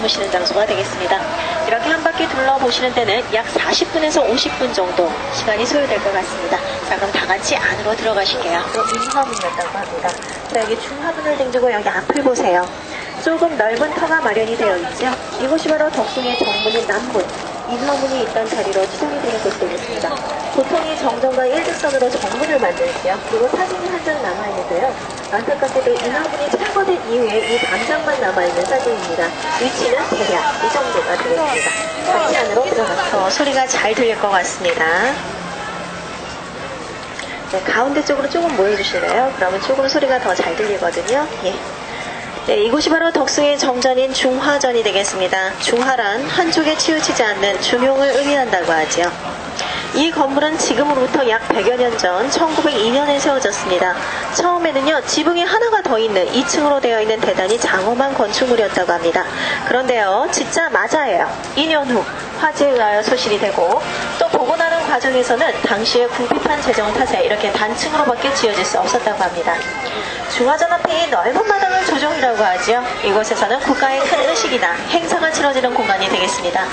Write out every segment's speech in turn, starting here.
보시는 장소가 되겠습니다. 이렇게 한 바퀴 둘러보시는 데는 약 40분에서 50분 정도 시간이 소요될 것 같습니다. 자, 그럼 다 같이 안으로 들어가실게요. 인화문이었다고 합니다. 자, 여기 중화문을 등지고 여기 앞을 보세요. 조금 넓은 터가 마련이 되어 있죠. 이곳이 바로 덕숭의 정문인 남문, 인화문이 있던 자리로 추정이 되는 곳이 되겠습니다. 보통 이 정전과 일직선으로 정문을 만들지요. 그리고 사진이 한 장 남아있는데요. 안타깝게도 인화문이 철거된 이후에 이 담장만 남아있는 사진입니다. 위치는 대략 이 정도가 되겠습니다. 같이 안으로 들어가서 소리가 잘 들릴 것 같습니다. 네, 가운데 쪽으로 조금 모여주실래요? 그러면 조금 소리가 더 잘 들리거든요. 예. 네, 이곳이 바로 덕숭의 정전인 중화전이 되겠습니다. 중화란 한쪽에 치우치지 않는 중용을 의미한다고 하지요. 이 건물은 지금으로부터 약 100여 년 전 1902년에 세워졌습니다. 처음에는요, 지붕이 하나가 더 있는 2층으로 되어 있는 대단히 장엄한 건축물이었다고 합니다. 그런데요, 짓자마자예요. 2년 후 화재에 의하여 소실이 되고, 또 복원하는 과정에서는 당시의 궁핍한 재정 탓에 이렇게 단층으로밖에 지어질 수 없었다고 합니다. 중화전 앞에 이 넓은 마당을 조정이라고 하지요. 이곳에서는 국가의 큰 의식이나 행사가 치러지는 공간이 되겠습니다.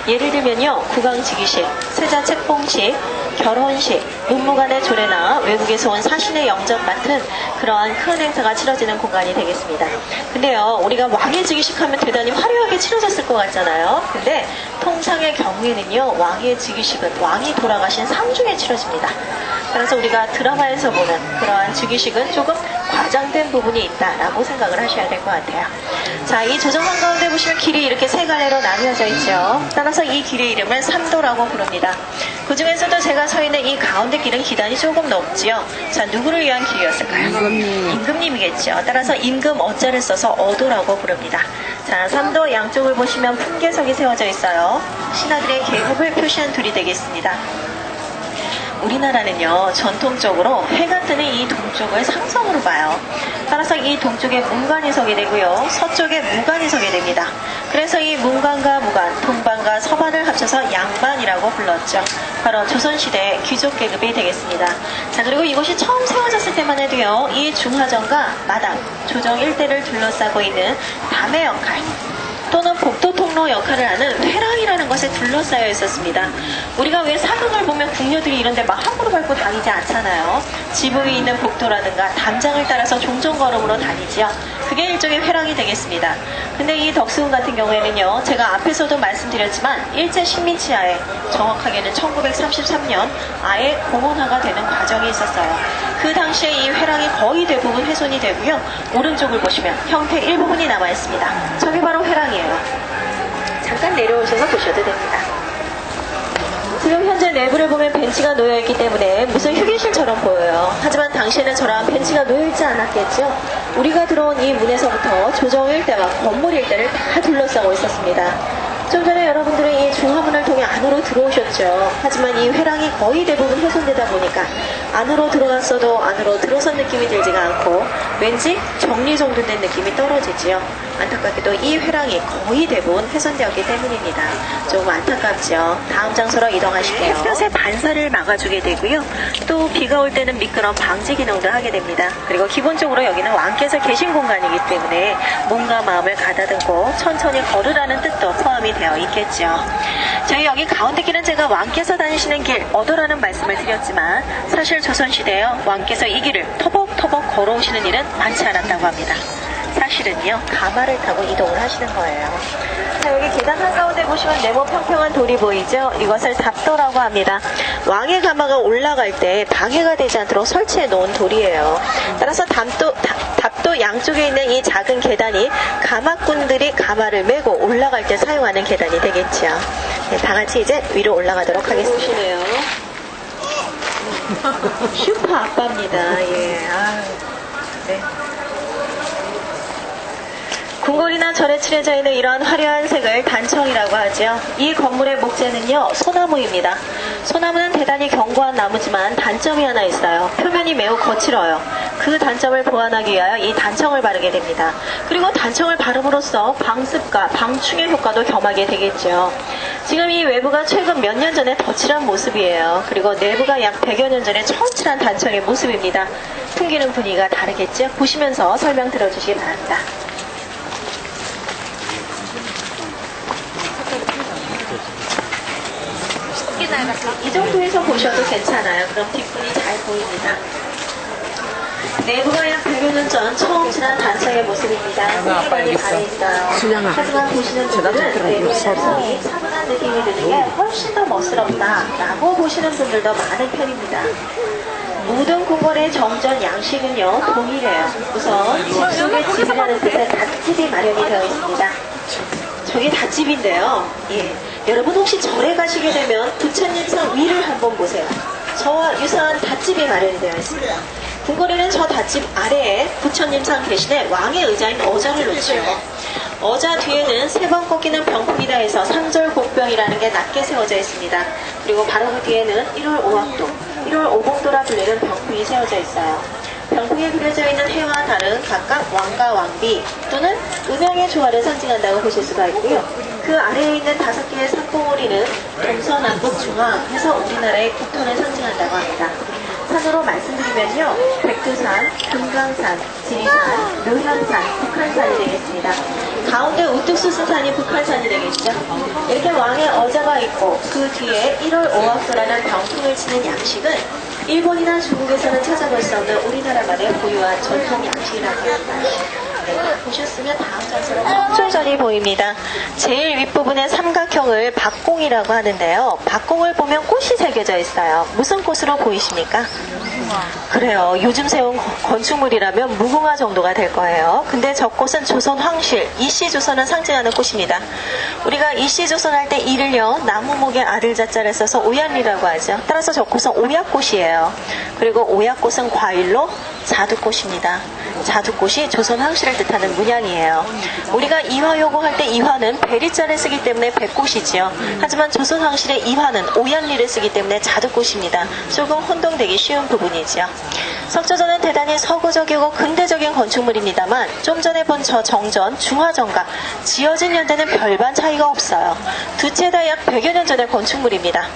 예를 들면요, 국왕직위식, 세자 책봉식, 결혼식, 문무관의 조례나 외국에서 온 사신의 영접 같은 그러한 큰 행사가 치러지는 공간이 되겠습니다. 근데요, 우리가 왕의 즉위식 하면 대단히 화려하게 치러졌을 것 같잖아요. 근데 통상의 경우에는요, 왕의 즉위식은 왕이 돌아가신 상중에 치러집니다. 그래서 우리가 드라마에서 보는 그러한 즉위식은 조금 과장된 부분이 있다라고 생각을 하셔야 될 것 같아요. 자, 이 조정 한가운데 보시면 길이 이렇게 세 갈래로 나뉘어져 있죠. 따라서 이 길의 이름을 삼도라고 부릅니다. 그 중에서도 제가 서 있는 이 가운데 길은 기단이 조금 높지요. 자, 누구를 위한 길이었을까요? 임금님이겠죠. 따라서 임금 어자를 써서 어도라고 부릅니다. 자, 삼도 양쪽을 보시면 풍계석이 세워져 있어요. 신하들의 계급을 표시한 둘이 되겠습니다. 우리나라는요, 전통적으로 해가 뜨는 이 동쪽을 상성으로 봐요. 따라서 이 동쪽에 문관이 서게 되고요, 서쪽에 무관이 서게 됩니다. 그래서 이 문관과 무관, 동반과 서반을 합쳐서 양반이라고 불렀죠. 바로 조선시대 귀족 계급이 되겠습니다. 자, 그리고 이곳이 처음 세워졌을 때만 해도요, 이 중화전과 마당, 조정 일대를 둘러싸고 있는 담의 역할, 또는 복도통로 역할을 하는 회랑이라는 것에 둘러싸여 있었습니다. 우리가 왜 사극을 보면 궁녀들이 이런데 막 함부로 밟고 다니지 않잖아요. 지붕이 있는 복도라든가 담장을 따라서 종종걸음으로 다니지요. 그게 일종의 회랑이 되겠습니다. 근데 이 덕숭 같은 경우에는요, 제가 앞에서도 말씀드렸지만 일제 식민지하에 정확하게는 1933년 아예 공원화가 되는 과정이 있었어요. 그 당시에 이 회랑이 거의 대부분 훼손이 되고요, 오른쪽을 보시면 형태 일부분이 남아 있습니다. 저게 바로 회랑이에요. 잠깐 내려오셔서 보셔도 됩니다. 지금 현재 내부를 보면 벤치가 놓여있기 때문에 무슨 휴게실처럼 보여요. 하지만 당시에는 저런 벤치가 놓여있지 않았겠죠. 우리가 들어온 이 문에서부터 조정 일대와 건물 일대를 다 둘러싸고 있었습니다. 좀 전에 여러분들은 이 중화문을 통해 안으로 들어오셨죠. 하지만 이 회랑이 거의 대부분 훼손되다 보니까 안으로 들어갔어도 안으로 들어선 느낌이 들지가 않고 왠지 정리정돈된 느낌이 떨어지지요. 안타깝게도 이 회랑이 거의 대부분 훼손되었기 때문입니다. 조금 안타깝죠. 다음 장소로 이동하실게요. 햇볕의 반사를 막아주게 되고요. 또 비가 올 때는 미끄럼 방지 기능도 하게 됩니다. 그리고 기본적으로 여기는 왕께서 계신 공간이기 때문에 몸과 마음을 가다듬고 천천히 걸으라는 뜻도 포함이 되어 있겠죠. 저희 여기 가운데 길은 제가 왕께서 다니시는 길 어도라는 말씀을 드렸지만 사실 조선시대에요, 왕께서 이 길을 터벅터벅 걸어오시는 일은 많지 않았다고 합니다. 사실은요, 가마를 타고 이동을 하시는 거예요. 자, 여기 계단 한가운데 보시면 네모 평평한 돌이 보이죠? 이것을 답도라고 합니다. 왕의 가마가 올라갈 때 방해가 되지 않도록 설치해 놓은 돌이에요. 따라서 답도 양쪽에 있는 이 작은 계단이 가마꾼들이 가마를 메고 올라갈 때 사용하는 계단이 되겠죠. 네, 다 같이 이제 위로 올라가도록 하겠습니다. 보시네요. 슈퍼 아빠입니다. 예. 네. 궁궐이나 절에 칠해져 있는 이러한 화려한 색을 단청이라고 하죠. 이 건물의 목재는요, 소나무입니다. 소나무는 대단히 견고한 나무지만 단점이 하나 있어요. 표면이 매우 거칠어요. 그 단점을 보완하기 위하여 이 단청을 바르게 됩니다. 그리고 단청을 바름으로써 방습과 방충의 효과도 겸하게 되겠죠. 지금 이 외부가 최근 몇 년 전에 덧칠한 모습이에요. 그리고 내부가 약 100여 년 전에 처음 칠한 단청의 모습입니다. 풍기는 분위기가 다르겠죠? 보시면서 설명 들어주시기 바랍니다. 보셔도 괜찮아요. 그럼 뒷분이 잘 보입니다. 내부가 약 100여 년 전 처음 지난 단성의 모습입니다. 세계관이 반해 있어요. 하지만 보시는 분들은 내부의 단성이 차분한 느낌이 드는 게 훨씬 더 멋스럽다라고 보시는 분들도 많은 편입니다. 모든 궁궐의 정전 양식은요 동일해요. 우선 집 속에 집이라는 뜻의 닷집이 마련이 되어 있습니다. 저게 닷집인데요. 예. 여러분 혹시 절에 가시게 되면 부처님상 위를 한번 보세요. 저와 유사한 닷집이 마련이 되어 있습니다. 궁궐에는 저 닷집 아래에 부처님상 대신에 왕의 의자인 어자를 놓죠. 어자 뒤에는 3번 꺾이는 병풍이다 해서 상절곡병이라는 게 낮게 세워져 있습니다. 그리고 바로 그 뒤에는 1월 5학도, 1월 5봉도라 불리는 병풍이 세워져 있어요. 병풍에 그려져 있는 해와 달은 각각 왕과 왕비 또는 음양의 조화를 상징한다고 보실 수가 있고요. 그 아래에 있는 5개의 산봉우리는 동서남북 중앙 해서 우리나라의 국토를 상징한다고 합니다. 산으로 말씀드리면요, 백두산, 금강산, 지리산, 묘현산, 북한산이 되겠습니다. 가운데 우뚝 솟은 산이 북한산이 되겠죠. 이렇게 왕의 어자가 있고 그 뒤에 1월 5학도라는 병풍을 치는 양식은 일본이나 중국에서는 찾아볼 수 없는 우리나라만의 고유한 전통 양식이라고 합니다. 보셨으면 다음 장소로 성조전이 보입니다. 제일 윗부분의 삼각형을 박공이라고 하는데요. 박공을 보면 꽃이 새겨져 있어요. 무슨 꽃으로 보이십니까? 그래요. 요즘 세운 건축물이라면 무궁화 정도가 될 거예요. 근데 저 꽃은 조선 황실, 이씨조선을 상징하는 꽃입니다. 우리가 이씨조선 할 때 이를요, 나무목의 아들 자자를 써서 오얀리라고 하죠. 따라서 저 꽃은 오약꽃이에요. 그리고 오약꽃은 과일로 자두꽃입니다. 자두꽃이 조선 황실을 뜻하는 문양이에요. 우리가 이화요고 할 때 이화는 베리자를 쓰기 때문에 백꽃이지요. 하지만 조선 황실의 이화는 오얀리를 쓰기 때문에 자두꽃입니다. 조금 혼동되기 쉬운 부분이지요. 석조전은 대단히 서구적이고 근대적인 건축물입니다만 좀 전에 본 저 정전, 중화전과 지어진 연대는 별반 차이가 없어요. 두 채 다 약 100여 년 전의 건축물입니다.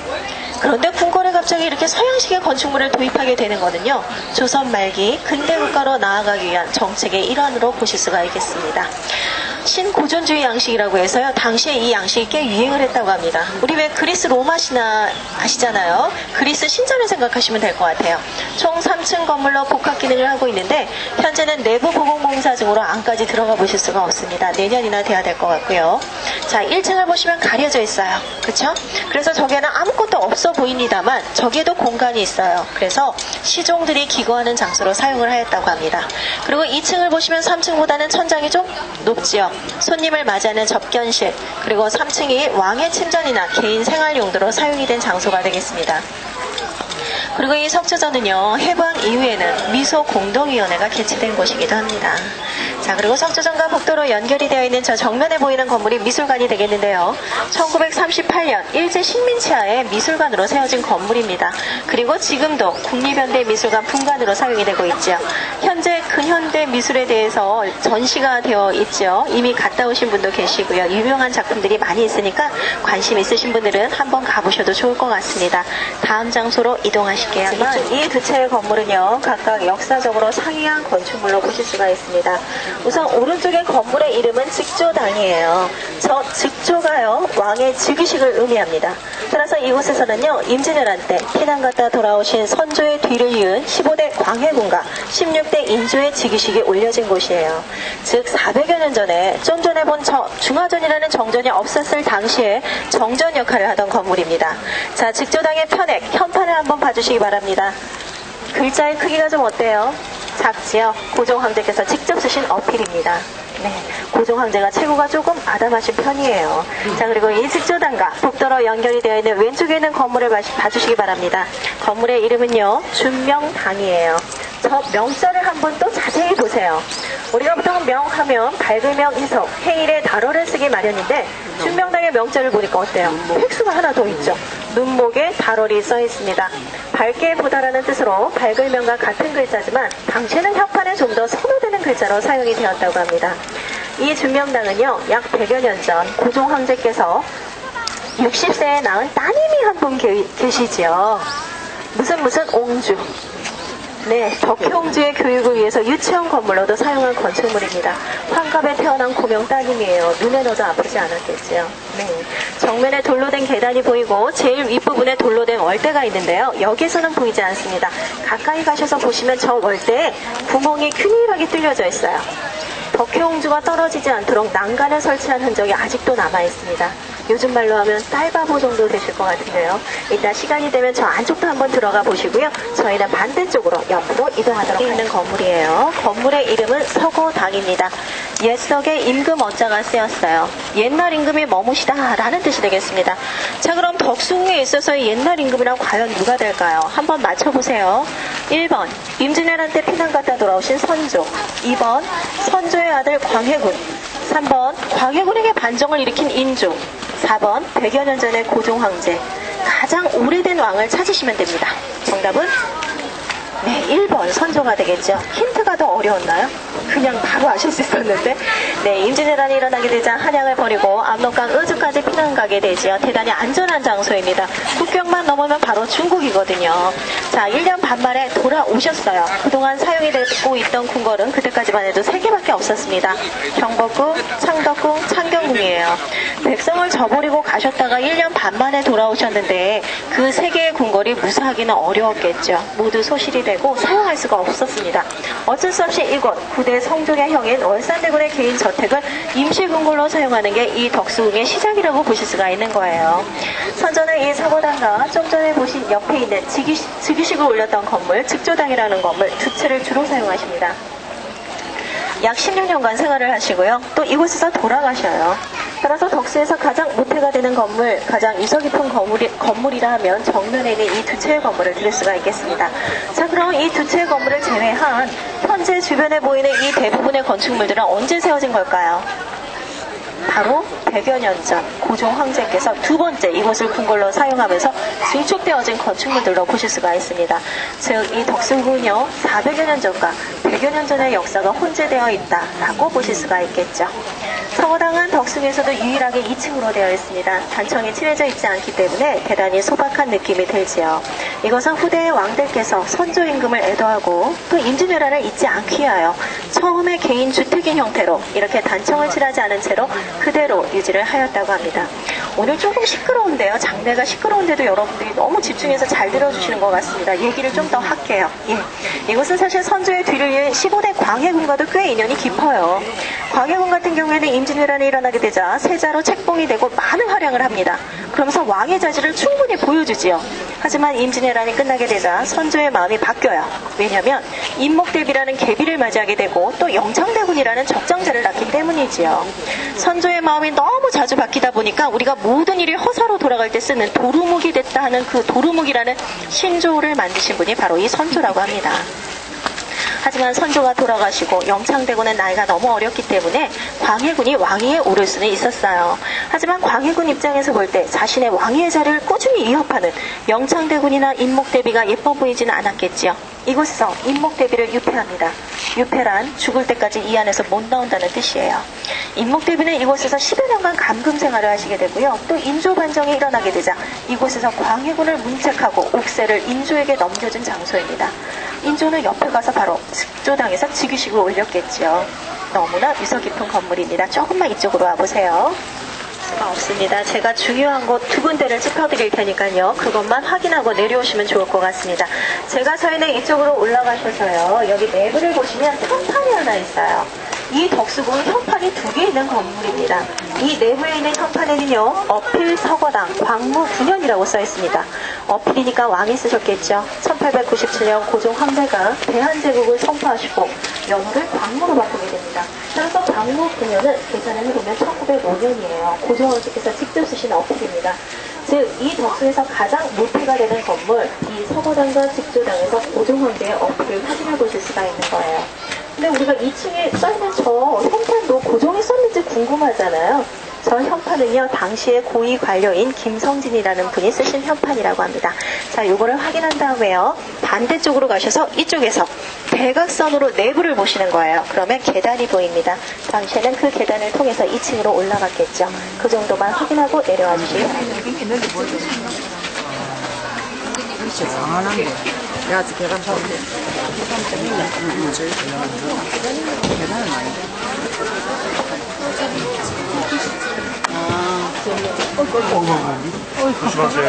그런데 궁궐에 갑자기 이렇게 서양식의 건축물을 도입하게 되는 거는요, 조선 말기 근대 국가로 나아가기 위한 정책의 일환으로 보실 수가 있겠습니다. 신고전주의 양식이라고 해서요, 당시에 이 양식이 꽤 유행을 했다고 합니다. 우리 왜 그리스 로마 신화 아시잖아요. 그리스 신전을 생각하시면 될 것 같아요. 총 3층 건물로 복합 기능을 하고 있는데 현재는 내부 보건공사 중으로 안까지 들어가 보실 수가 없습니다. 내년이나 돼야 될 것 같고요. 자, 1층을 보시면 가려져 있어요. 그렇죠? 그래서 저기에는 아무것도 없어 보입니다만 저기에도 공간이 있어요. 그래서 시종들이 기거하는 장소로 사용을 하였다고 합니다. 그리고 2층을 보시면 3층보다는 천장이 좀 높지요. 손님을 맞이하는 접견실, 그리고 3층이 왕의 침전이나 개인 생활 용도로 사용이 된 장소가 되겠습니다. 그리고 이 석조전은요, 해방 이후에는 미소 공동위원회가 개최된 곳이기도 합니다. 자, 그리고 석조전과 복도로 연결이 되어 있는 저 정면에 보이는 건물이 미술관이 되겠는데요. 1938년 일제 식민지하에 미술관으로 세워진 건물입니다. 그리고 지금도 국립현대미술관 분관으로 사용이 되고 있죠. 현재 근현대 미술에 대해서 전시가 되어 있죠. 이미 갔다 오신 분도 계시고요. 유명한 작품들이 많이 있으니까 관심 있으신 분들은 한번 가보셔도 좋을 것 같습니다. 다음 장소로 이동하실게요. 이 두 채의 건물은요, 각각 역사적으로 상이한 건축물로 보실 수가 있습니다. 우선 오른쪽의 건물의 이름은 즉조당이에요. 저 즉조가요, 왕의 즉위식을 의미합니다. 따라서 이곳에서는요, 임진왜란 때 피난 갔다 돌아오신 선조의 뒤를 이은 15대 광해군과 16대 인조의 즉위식이 올려진 곳이에요. 즉 400여 년 전에 좀 전에 본 저 중화전이라는 정전이 없었을 당시에 정전 역할을 하던 건물입니다. 자, 즉조당의 편액, 현판을 한번 봐주시기 바랍니다. 글자의 크기가 좀 어때요? 작지요? 고종황제께서 직접 쓰신 어필입니다. 네, 고종황제가 체구가 조금 아담하신 편이에요. 자, 그리고 이 즉조당과 복도로 연결이 되어 있는 왼쪽에 있는 건물을 봐주시기 바랍니다. 건물의 이름은요, 준명당이에요. 저 명자를 한번 또 자세히 보세요. 우리가 보통 명하면 밝은 명, 이석, 해일의 달어를 쓰기 마련인데 준명당의 명자를 보니까 어때요? 획수가 하나 더 있죠. 눈목에 달월이 써 있습니다. 밝게 보다라는 뜻으로 밝을 명과 같은 글자지만 당시에는 협판에 좀 더 선호되는 글자로 사용이 되었다고 합니다. 이 준명당은요, 약 100여 년 전 고종 황제께서 60세에 낳은 따님이 한 분 계시지요. 무슨 옹주. 네, 덕혜옹주의 교육을 위해서 유치원 건물로도 사용한 건축물입니다. 환갑에 태어난 고명 따님이에요. 눈에 넣어도 아프지 않았겠지요. 네, 정면에 돌로 된 계단이 보이고 제일 윗부분에 돌로 된 월대가 있는데요. 여기서는 보이지 않습니다. 가까이 가셔서 보시면 저 월대에 구멍이 균일하게 뚫려져 있어요. 덕혜옹주가 떨어지지 않도록 난간을 설치한 흔적이 아직도 남아있습니다. 요즘 말로 하면 딸바보 정도 되실 것 같은데요. 이따 시간이 되면 저 안쪽도 한번 들어가 보시고요. 저희는 반대쪽으로 옆으로 이동하도록 하는 건물이에요. 건물의 이름은 서고당입니다. 옛석에 임금 원자가 쓰였어요. 옛날 임금이 머무시다 라는 뜻이 되겠습니다. 자, 그럼 덕수궁에 있어서의 옛날 임금이란 과연 누가 될까요? 한번 맞춰보세요. 1번 임진왜란 때 피난 갔다 돌아오신 선조, 2번 선조의 아들 광해군, 3번 광해군에게 반정을 일으킨 인조, 4번 100여 년 전의 고종 황제. 가장 오래된 왕을 찾으시면 됩니다. 정답은 네, 1번 선조가 되겠죠. 힌트가 더 어려웠나요? 그냥 바로 아실 수 있었는데. 네, 임진왜란이 일어나게 되자 한양을 버리고 압록강 의주까지 피난 가게 되지요. 대단히 안전한 장소입니다. 국경만 넘으면 바로 중국이거든요. 자, 1년 반 만에 돌아오셨어요. 그동안 사용이 되고 있던 궁궐은 그때까지만 해도 3개밖에 없었습니다. 경복궁, 창덕궁, 창경궁이에요. 백성을 저버리고 가셨다가 1년 반 만에 돌아오셨는데 그 3개의 궁궐이 무사하기는 어려웠겠죠. 모두 소실이 되고 사용할 수가 없었습니다. 어쩔 수 없이 이곳 구대 성종의 형인 월산대군의 개인 저택을 임시궁궐로 사용하는 게 이 덕수궁의 시작이라고 보실 수가 있는 거예요. 선조는 이 서고당과 좀 전에 보신 옆에 있는 즉위식을 올렸던 건물, 즉조당이라는 건물 두 채를 주로 사용하십니다. 약 16년간 생활을 하시고요. 또 이곳에서 돌아가셔요. 따라서 덕수에서 가장 모태가 되는 건물, 가장 유서 깊은 건물이라 하면 정면에 있는 이 두 채의 건물을 들을 수가 있겠습니다. 자, 그럼 이 두 채의 건물을 제외한 현재 주변에 보이는 이 대부분의 건축물들은 언제 세워진 걸까요? 바로 100여 년 전 고종 황제께서 두 번째 이곳을 궁궐로 사용하면서 증축되어진 건축물들로 보실 수가 있습니다. 즉, 이 덕수궁은요 400여 년 전과 100여 년 전의 역사가 혼재되어 있다라고 보실 수가 있겠죠. 서고당은 덕수궁에서도 유일하게 2층으로 되어 있습니다. 단청이 칠해져 있지 않기 때문에 대단히 소박한 느낌이 들지요. 이것은 후대의 왕들께서 선조 임금을 애도하고 또 임진왜란을 잊지 않기 위하여 처음에 개인 주택인 형태로 이렇게 단청을 칠하지 않은 채로 그대로 유지를 하였다고 합니다. 오늘 조금 시끄러운데요. 장내가 시끄러운데도 여러분들이 너무 집중해서 잘 들어주시는 것 같습니다. 얘기를 좀 더 할게요. 예. 이것은 사실 선조의 뒤를 이은 15대 광해군과도 꽤 인연이 깊어요. 광해군 같은 경우에는 임진왜란이 일어나게 되자 세자로 책봉이 되고 많은 활약을 합니다. 그러면서 왕의 자질을 충분히 보여주지요. 하지만 임진왜란이 끝나게 되자 선조의 마음이 바뀌어요. 왜냐하면 임목대비라는 계비를 맞이하게 되고 또 영창대군이라는 적장자를 낳기 때문이지요. 선조의 마음이 너무 자주 바뀌다 보니까 우리가 모든 일이 허사로 돌아갈 때 쓰는 도루묵이 됐다 하는 그 도루묵이라는 신조어를 만드신 분이 바로 이 선조라고 합니다. 하지만 선조가 돌아가시고 영창대군은 나이가 너무 어렸기 때문에 광해군이 왕위에 오를 수는 있었어요. 하지만 광해군 입장에서 볼 때 자신의 왕위의 자리를 꾸준히 위협하는 영창대군이나 임목대비가 예뻐 보이지는 않았겠지요. 이곳에서 임목대비를 유폐합니다. 유폐란 죽을 때까지 이 안에서 못 나온다는 뜻이에요. 임목대비는 이곳에서 10여 년간 감금 생활을 하시게 되고요. 또 인조 반정이 일어나게 되자 이곳에서 광해군을 문책하고 옥새를 인조에게 넘겨준 장소입니다. 인조는 옆에 가서 바로 즉조당에서 즉위식을 올렸겠죠. 너무나 유서 깊은 건물입니다. 조금만 이쪽으로 와보세요. 수가 없습니다. 제가 중요한 곳 두 군데를 짚어드릴 테니까요. 그것만 확인하고 내려오시면 좋을 것 같습니다. 제가 서 있는 이쪽으로 올라가셔서요. 여기 내부를 보시면 현판이 하나 있어요. 이 덕수궁은 현판이 2개 있는 건물입니다. 이 내부에 있는 현판에는요. 어필 서거당 광무 9년이라고 써 있습니다. 어필이니까 왕이 쓰셨겠죠. 1897년 고종 황제가 대한제국을 선포하시고 연호를 광무로 바꾸게 됩니다. 따라서 광무 9년은 계산을 보면 1905년이에요. 고종 황제께서 직접 쓰신 어필입니다. 즉, 이 덕수에서 가장 모태가 되는 건물, 이 서거당과 직조당에서 고종 황제의 어필을 확인해 보실 수가 있는 거예요. 근데 우리가 2층에 써있는 저 현판도 고종이 썼는지 궁금하잖아요. 저 현판은요, 당시의 고위 관료인 김성진이라는 분이 쓰신 현판이라고 합니다. 자, 요거를 확인한 다음에요, 반대쪽으로 가셔서 이쪽에서 대각선으로 내부를 보시는 거예요. 그러면 계단이 보입니다. 당시에는 그 계단을 통해서 2층으로 올라갔겠죠. 그 정도만 확인하고 내려와 주시기 바랍니다. 여기 있는 게 뭐예요? 그렇죠. 강한데. 아직 계란 사면 돼. 계란은 아닌데.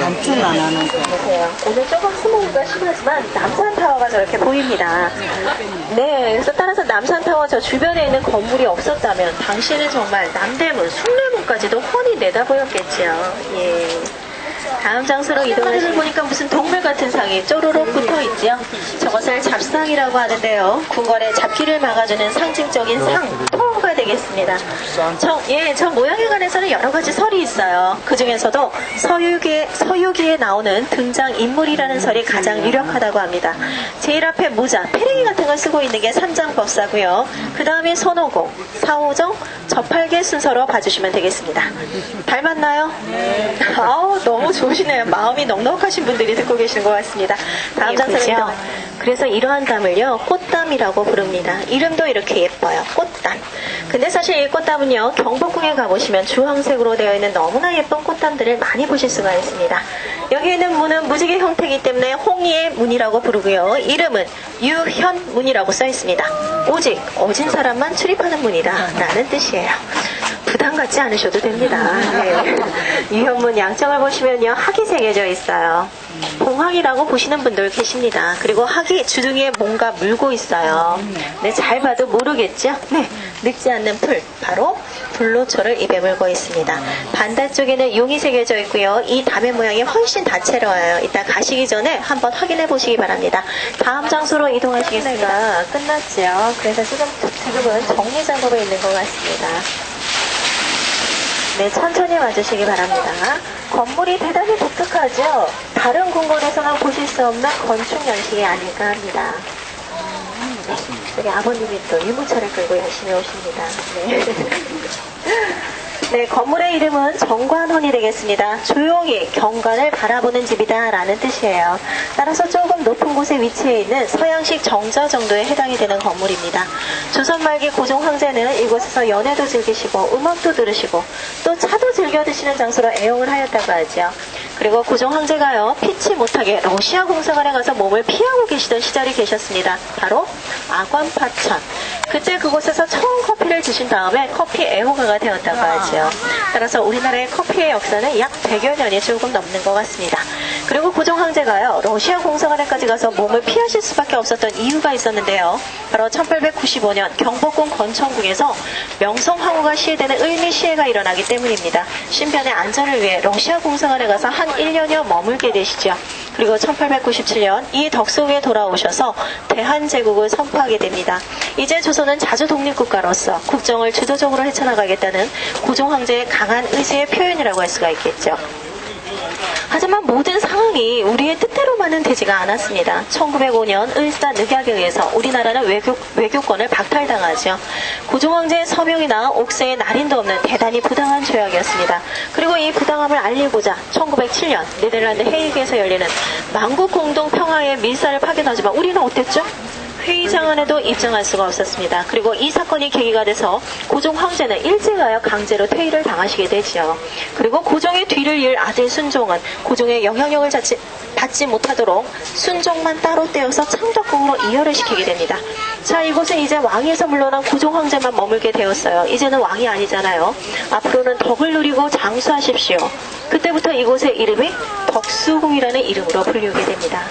감출 안 하는 거. 보세요. 오늘 조금 스모그가 심하지만 남산타워가 저렇게 보입니다. 네, 그래서 따라서 남산타워 저 주변에 있는 건물이 없었다면 당시에는 정말 남대문, 숭례문까지도 훤히 내다보였겠지요. 예. 다음 장소로 이동하시는 보니까 무슨 동물 같은 상이 쪼르륵 붙어 있지요. 저것을 잡상이라고 하는데요. 궁궐의 잡기를 막아주는 상징적인 상, 토가 되겠습니다. 저 모양에 관해서는 여러 가지 설이 있어요. 그 중에서도 서유기에 나오는 등장인물이라는 설이 가장 유력하다고 합니다. 제일 앞에 모자, 패링이 같은 걸 쓰고 있는 게 삼장법사고요. 그 다음에 손오공, 사오정, 저팔계 순서로 봐주시면 되겠습니다. 닮았나요? 네. 아우, 너무 좋으시네요. 마음이 넉넉하신 분들이 듣고 계시는 것 같습니다. 다음 장소는요. 그래서 이러한 담을요, 꽃담이라고 부릅니다. 이름도 이렇게 예뻐요. 꽃담. 근데 사실 이 꽃담은요, 경복궁에 가보시면 주황색으로 되어 있는 너무나 예쁜 꽃담들을 많이 보실 수가 있습니다. 여기 있는 문은 무지개 형태이기 때문에 홍리의 문이라고 부르고요. 이름은 유현문이라고 써 있습니다. 오직 어진 사람만 출입하는 문이다 라는 뜻이에요. 부담 갖지 않으셔도 됩니다. 네. 유현문 양쪽을 보시면요, 학이 새겨져 있어요. 봉학이라고 보시는 분들 계십니다. 그리고 학이 주둥이에 뭔가 물고 있어요. 네, 잘 봐도 모르겠죠? 네, 늙지 않는 풀, 바로 불로초를 입에 물고 있습니다. 반대쪽에는 용이 새겨져 있고요. 이 담의 모양이 훨씬 다채로워요. 이따 가시기 전에 한번 확인해 보시기 바랍니다. 다음 장소로 이동하시겠습니다. 끝났죠? 그래서 지금은 정리 작업에 있는 것 같습니다. 네, 천천히 와주시기 바랍니다. 건물이 대단히 독특하죠? 다른 궁궐에서는 보실 수 없는 건축 연식이 아닐까 합니다. 네, 여기 아버님이 또 유모차를 끌고 열심히 오십니다. 네. 네, 건물의 이름은 정관원이 되겠습니다. 조용히 경관을 바라보는 집이다 라는 뜻이에요. 따라서 조금 높은 곳에 위치해 있는 서양식 정자 정도에 해당이 되는 건물입니다. 조선 말기 고종 황제는 이곳에서 연애도 즐기시고 음악도 들으시고 또 차도 즐겨 드시는 장소로 애용을 하였다고 하죠. 그리고 고종 황제가요, 피치 못하게 러시아 공사관에 가서 몸을 피하고 계시던 시절이 계셨습니다. 바로 아관파천. 그때 그곳에서 처음 커피를 드신 다음에 커피 애호가가 되었다고 하죠. 따라서 우리나라의 커피의 역사는 약 100여 년이 조금 넘는 것 같습니다. 그리고 고종 황제가요, 러시아 공사관에까지 가서 몸을 피하실 수밖에 없었던 이유가 있었는데요. 바로 1895년 경복궁 건천궁에서 명성황후가 시해되는 을미 시해가 일어나기 때문입니다. 신변의 안전을 위해 러시아 공사관에 가서 한 1년여 머물게 되시죠. 그리고 1897년 이 덕소에 돌아오셔서 대한제국을 선포하게 됩니다. 이제 조선은 자주 독립국가로서 국정을 주도적으로 헤쳐나가겠다는 고종 황제의 강한 의지의 표현이라고 할 수가 있겠죠. 하지만 모든 상황이 우리의 뜻대로만은 되지가 않았습니다. 1905년 을사늑약에 의해서 우리나라는 외교권을 박탈당하죠. 고종 황제의 서명이나 옥새의 날인도 없는 대단히 부당한 조약이었습니다. 그리고 이 부당함을 알리고자 1907년 네덜란드 헤이그에서 열리는 만국 공동 평화의 밀사를 파견하지만 우리는 어땠죠? 회의장 안에도 입장할 수가 없었습니다. 그리고 이 사건이 계기가 돼서 고종 황제는 일제가요 강제로 퇴위를 당하시게 되지요. 그리고 고종의 뒤를 이을 아들 순종은 고종의 영향력을 받지 못하도록 순종만 따로 떼어서 창덕궁으로 이혈을 시키게 됩니다. 자, 이곳에 이제 왕에서 물러난 고종 황제만 머물게 되었어요. 이제는 왕이 아니잖아요. 앞으로는 덕을 누리고 장수하십시오. 그때부터 이곳의 이름이 덕수궁이라는 이름으로 불리게 됩니다.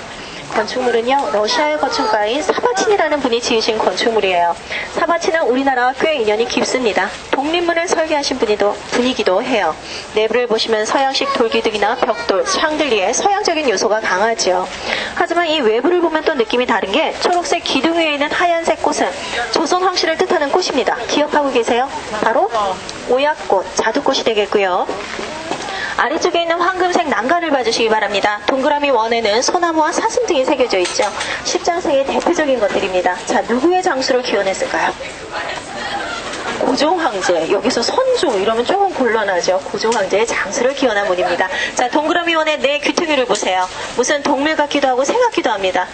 건축물은요, 러시아의 건축가인 사바친이라는 분이 지으신 건축물이에요. 사바친은 우리나라와 꽤 인연이 깊습니다. 독립문을 설계하신 분이기도 해요. 내부를 보시면 서양식 돌기둥이나 벽돌, 샹들리에 서양적인 요소가 강하죠. 하지만 이 외부를 보면 또 느낌이 다른 게 초록색 기둥 위에 있는 하얀색 꽃은 조선 황실을 뜻하는 꽃입니다. 기억하고 계세요? 바로 오약꽃, 자두꽃이 되겠고요. 아래쪽에 있는 황금색 난간을 봐주시기 바랍니다. 동그라미 원에는 소나무와 사슴 등이 새겨져 있죠. 십장생의 대표적인 것들입니다. 자, 누구의 장수를 기원했을까요? 고종 황제. 여기서 선종 이러면 조금 곤란하죠. 고종 황제의 장수를 기원한 분입니다. 자, 동그라미 원의 네 귀퉁이를 보세요. 무슨 동물 같기도 하고 새 같기도 합니다.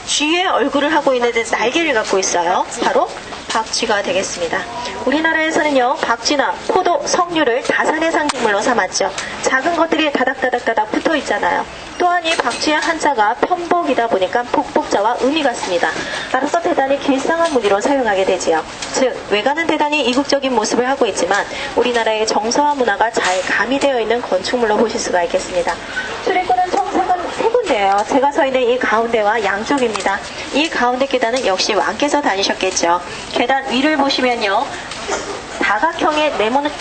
쥐의 얼굴을 하고 있는데 날개를 갖고 있어요. 바로 박쥐가 되겠습니다. 우리나라에서는요, 박쥐나 포도, 석류를 다산의 상징물로 삼았죠. 작은 것들이 다닥다닥다닥 붙어 있잖아요. 또한 이 박쥐의 한자가 편복이다 보니까 복복자와 의미 같습니다. 따라서 대단히 길상한 무늬로 사용하게 되지요. 즉, 외관은 대단히 이국적인 모습을 하고 있지만 우리나라의 정서와 문화가 잘 가미되어 있는 건축물로 보실 수가 있겠습니다. 출입구는 총 세 군데예요. 제가 서 있는 이 가운데와 양쪽입니다. 이 가운데 계단은 역시 왕께서 다니셨겠죠. 계단 위를 보시면요, 다각형의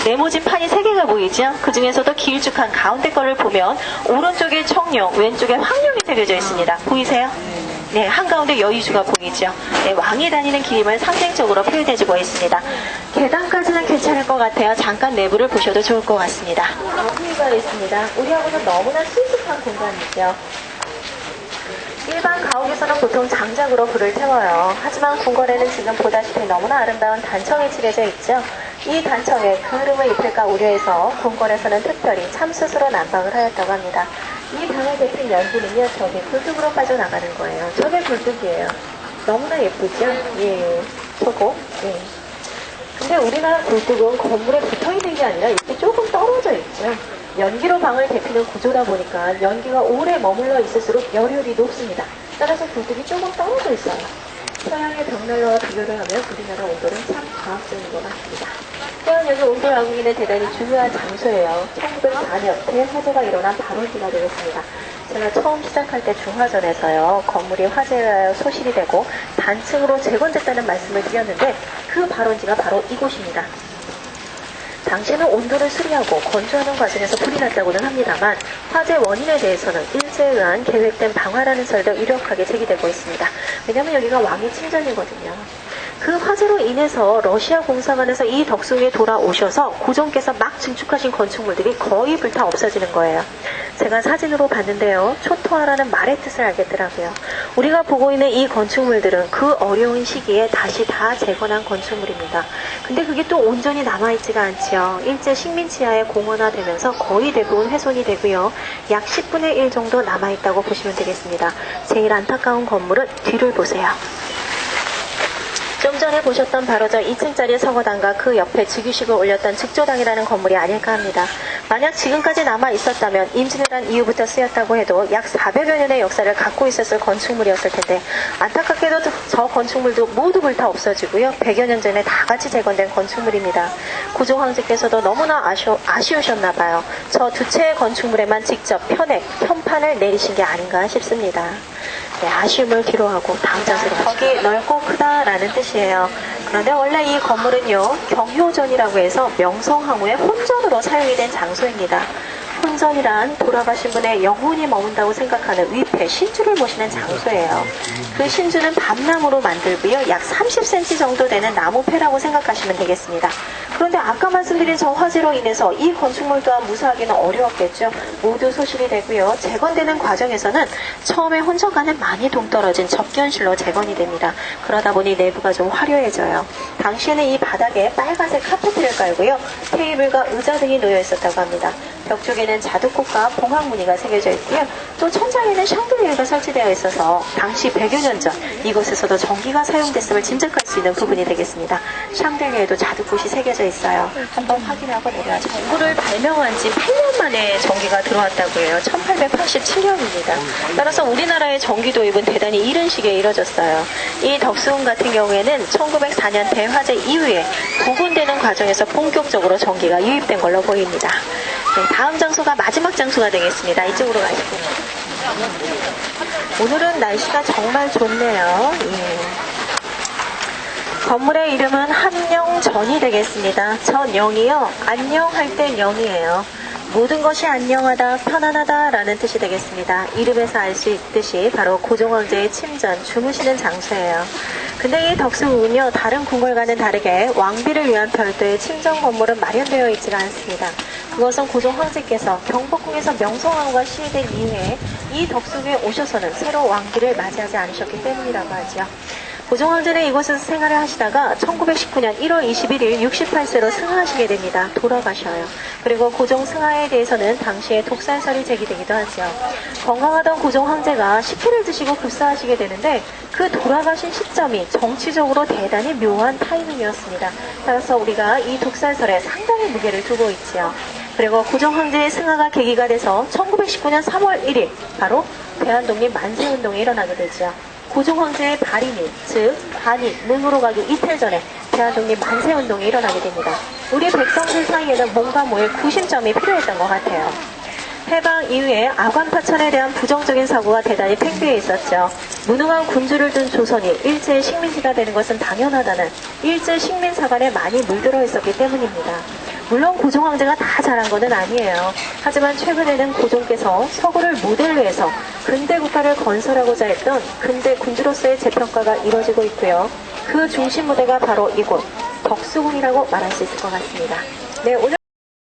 네모진 판이 3개가 보이죠? 그 중에서도 길쭉한 가운데 거를 보면 오른쪽에 청룡, 왼쪽에 황룡이 새겨져 있습니다. 보이세요? 네, 한가운데 여의주가 보이죠? 네, 왕이 다니는 길임을 상징적으로 표현해주고 있습니다. 계단까지는 괜찮을 것 같아요. 잠깐 내부를 보셔도 좋을 것 같습니다. 여기가 있습니다. 우리하고는 너무나 친숙한 공간이죠. 일반 가옥에서는 보통 장작으로 불을 태워요. 하지만 궁궐에는 지금 보다시피 너무나 아름다운 단청이 칠해져 있죠. 이 단청에 그을음을 입힐까 우려해서 궁궐에서는 특별히 참숯으로 난방을 하였다고 합니다. 이 방을 대신 연기는요, 저기 굴뚝으로 빠져나가는 거예요. 저게 굴뚝이에요. 너무나 예쁘죠? 예, 저거. 예. 근데 우리나라 굴뚝은 건물에 붙어있는 게 아니라 이렇게 조금 떨어져 있죠. 연기로 방을 대피는 구조다 보니까 연기가 오래 머물러 있을수록 열효율이 높습니다. 따라서 굴뚝이 조금 떨어져 있어요. 서양의 벽난로와 비교를 하면 우리나라 온도는 참 과학적인 것 같습니다. 또한 여기 온도 양국에는 대단히 중요한 장소예요. 1904년 대화재가 일어난 발원지가 되겠습니다. 제가 처음 시작할 때 중화전에서요, 건물이 화재하여 소실이 되고 단층으로 재건됐다는 말씀을 드렸는데 그 발원지가 바로 이곳입니다. 당시에는 온도를 수리하고 건조하는 과정에서 불이 났다고는 합니다만 화재 원인에 대해서는 일제에 의한 계획된 방화라는 설도 유력하게 제기되고 있습니다. 왜냐하면 여기가 왕의 침전이거든요. 그 화재로 인해서 러시아 공사관에서 이 덕숭에 돌아오셔서 고종께서 막 증축하신 건축물들이 거의 불타 없어지는 거예요. 제가 사진으로 봤는데요, 초토화라는 말의 뜻을 알겠더라고요. 우리가 보고 있는 이 건축물들은 그 어려운 시기에 다시 다 재건한 건축물입니다. 근데 그게 또 온전히 남아있지가 않지요. 일제 식민지하에 공원화되면서 거의 대부분 훼손이 되고요, 약 10분의 1 정도 남아있다고 보시면 되겠습니다. 제일 안타까운 건물은 뒤를 보세요. 좀 전에 보셨던 바로 저 2층짜리 서거당과 그 옆에 즉위식을 올렸던 즉조당이라는 건물이 아닐까 합니다. 만약 지금까지 남아 있었다면 임진왜란 이후부터 쓰였다고 해도 약 400여 년의 역사를 갖고 있었을 건축물이었을 텐데 안타깝게도 저 건축물도 모두 불타 없어지고요, 100여 년 전에 다 같이 재건된 건축물입니다. 고종 황제께서도 너무나 아쉬우셨나 봐요. 저 두 채의 건축물에만 직접 편판을 내리신 게 아닌가 싶습니다. 네, 아쉬움을 뒤로하고 다음 장소로 가시죠. 거기 넓고 크다라는 뜻이에요. 그런데 원래 이 건물은요, 경효전이라고 해서 명성황후의 혼전으로 사용이 된 장소입니다. 혼전이란 돌아가신 분의 영혼이 머문다고 생각하는 위패, 신주를 모시는 장소예요. 그 신주는 밤나무로 만들고요, 약 30cm 정도 되는 나무패라고 생각하시면 되겠습니다. 그런데 아까 말씀드린 저 화재로 인해서 이 건축물 또한 무사하기는 어려웠겠죠. 모두 소실이 되고요, 재건되는 과정에서는 처음에 혼전과는 많이 동떨어진 접견실로 재건이 됩니다. 그러다 보니 내부가 좀 화려해져요. 당시에는 이 바닥에 빨간색 카페트를 깔고요, 테이블과 의자 등이 놓여 있었다고 합니다. 벽 쪽에는 자두꽃과 봉황무늬가 새겨져 있고요, 또 천장에는 샹들리에가 설치되어 있어서 당시 100여 년 전 이곳에서도 전기가 사용됐음을 짐작할 수 있는 부분이 되겠습니다. 샹들리에도 자두꽃이 새겨져 있어요. 한번 확인하고 내려가죠. 전구를 발명한 지 8년 만에 전기가 들어왔다고 해요. 1887년입니다. 따라서 우리나라의 전기 도입은 대단히 이른 시기에 이뤄졌어요. 이 덕숭 같은 경우에는 1904년 대화재 이후에 복원되는 과정에서 본격적으로 전기가 유입된 걸로 보입니다. 네, 다음 장소가 마지막 장소가 되겠습니다. 이쪽으로 가시고요. 오늘은 날씨가 정말 좋네요. 예. 건물의 이름은 한영전이 되겠습니다. 전영이요, 안녕할 때 영이에요. 모든 것이 안녕하다, 편안하다 라는 뜻이 되겠습니다. 이름에서 알 수 있듯이 바로 고종황제의 침전, 주무시는 장소예요. 근데 이 덕숭은요, 다른 궁궐과는 다르게 왕비를 위한 별도의 침전 건물은 마련되어 있지가 않습니다. 그것은 고종 황제께서 경복궁에서 명성황후가 시해된 이후에 이 덕숭에 오셔서는 새로 왕비를 맞이하지 않으셨기 때문이라고 하죠. 고종황제는 이곳에서 생활을 하시다가 1919년 1월 21일 68세로 승하하시게 됩니다. 돌아가셔요. 그리고 고종 승하에 대해서는 당시에 독살설이 제기되기도 하죠. 건강하던 고종 황제가 식혜를 드시고 급사하시게 되는데 그 돌아가신 시점이 정치적으로 대단히 묘한 타이밍이었습니다. 따라서 우리가 이 독살설에 상당히 무게를 두고 있지요. 그리고 고종 황제의 승하가 계기가 돼서 1919년 3월 1일 바로 대한독립 만세운동이 일어나게 되죠. 고종 황제의 발인일, 즉 반이 능으로 가기 이틀 전에 대한독립 만세운동이 일어나게 됩니다. 우리 백성들 사이에는 뭔가 모일 구심점이 필요했던 것 같아요. 해방 이후에 아관파천에 대한 부정적인 사고가 대단히 팽배해 있었죠. 무능한 군주를 둔 조선이 일제의 식민지가 되는 것은 당연하다는 일제 식민사관에 많이 물들어 있었기 때문입니다. 물론 고종 황제가 다 잘한 것은 아니에요. 하지만 최근에는 고종께서 서구를 모델로 해서 근대 국가를 건설하고자 했던 근대 군주로서의 재평가가 이루어지고 있고요. 그 중심 무대가 바로 이곳 덕수궁이라고 말할 수 있을 것 같습니다. 네, 오늘